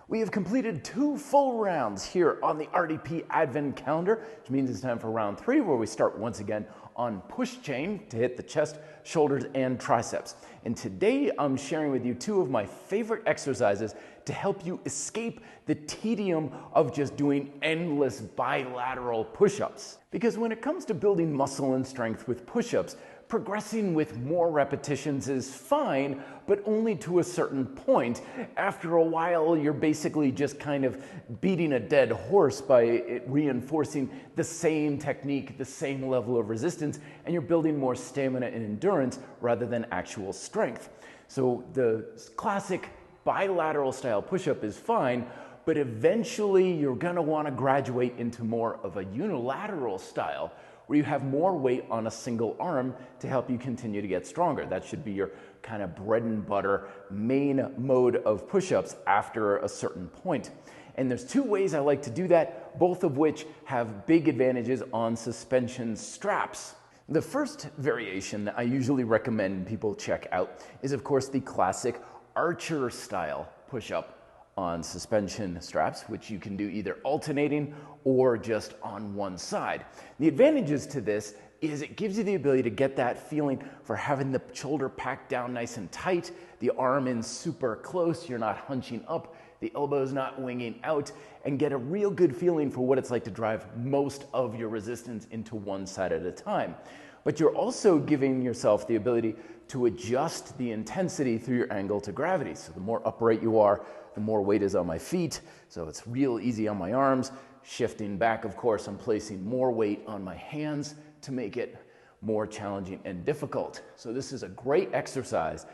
We have completed 2 full rounds here on the RDP Advent Calendar, which means it's time for round 3, where we start once again on push chain to hit the chest, shoulders, and triceps. And today I'm sharing with you 2 of my favorite exercises to help you escape the tedium of just doing endless bilateral push-ups. Because when it comes to building muscle and strength with push-ups, progressing with more repetitions is fine, but only to a certain point. After a while, you're basically just kind of beating a dead horse by reinforcing the same technique, the same level of resistance, and you're building more stamina and endurance rather than actual strength. So the classic bilateral style push-up is fine, but eventually you're gonna wanna graduate into more of a unilateral style, where you have more weight on a single arm to help you continue to get stronger. That should be your kind of bread and butter main mode of push-ups after a certain point. And there's 2 ways I like to do that, both of which have big advantages on suspension straps. The first variation that I usually recommend people check out is, of course, the classic archer style push-up on suspension straps, which you can do either alternating or just on one side. The advantages to this is it gives you the ability to get that feeling for having the shoulder packed down nice and tight, the arm in super close, you're not hunching up, the elbow's not winging out, and get a real good feeling for what it's like to drive most of your resistance into one side at a time. But you're also giving yourself the ability to adjust the intensity through your angle to gravity. So the more upright you are, the more weight is on my feet, so it's real easy on my arms. Shifting back, of course, I'm placing more weight on my hands to make it more challenging and difficult. So this is a great exercise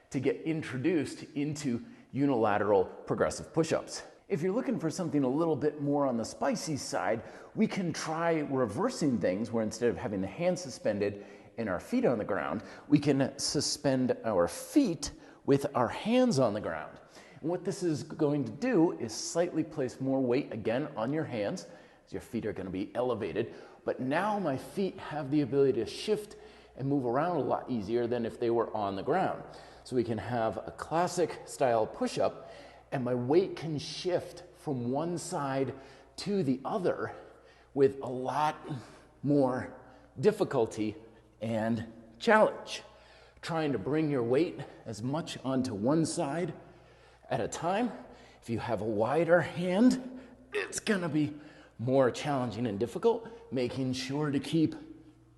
to get introduced into unilateral progressive push-ups. If you're looking for something a little bit more on the spicy side, we can try reversing things, where instead of having the hands suspended and our feet on the ground, we can suspend our feet with our hands on the ground. And what this is going to do is slightly place more weight again on your hands, as your feet are going to be elevated. But now my feet have the ability to shift and move around a lot easier than if they were on the ground. So we can have a classic style push-up, and my weight can shift from one side to the other with a lot more difficulty and challenge. Trying to bring your weight as much onto one side at a time. If you have a wider hand, it's gonna be more challenging and difficult, making sure to keep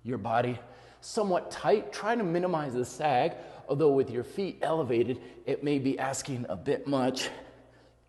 your body somewhat tight. Try to minimize the sag, although with your feet elevated, it may be asking a bit much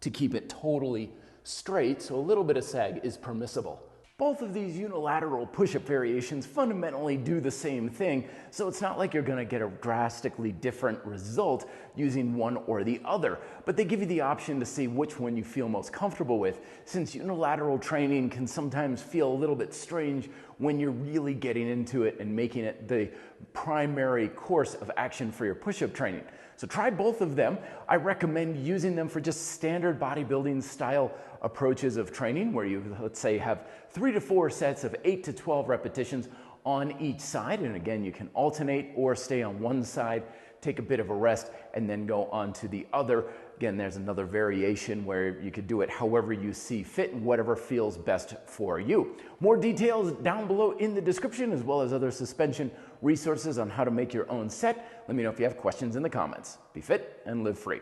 to keep it totally straight, so a little bit of sag is permissible. Both of these unilateral push-up variations fundamentally do the same thing, so it's not like you're gonna get a drastically different result using one or the other, but they give you the option to see which one you feel most comfortable with, since unilateral training can sometimes feel a little bit strange when you're really getting into it and making it the primary course of action for your push-up training. So try both of them. I recommend using them for just standard bodybuilding style approaches of training, where you, let's say, have 3 to 4 sets of 8 to 12 repetitions on each side. And again, you can alternate or stay on one side, take a bit of a rest, and then go on to the other. Again, there's another variation where you could do it however you see fit and whatever feels best for you. More details down below in the description, as well as other suspension resources on how to make your own set. Let me know if you have questions in the comments. Be fit and live free.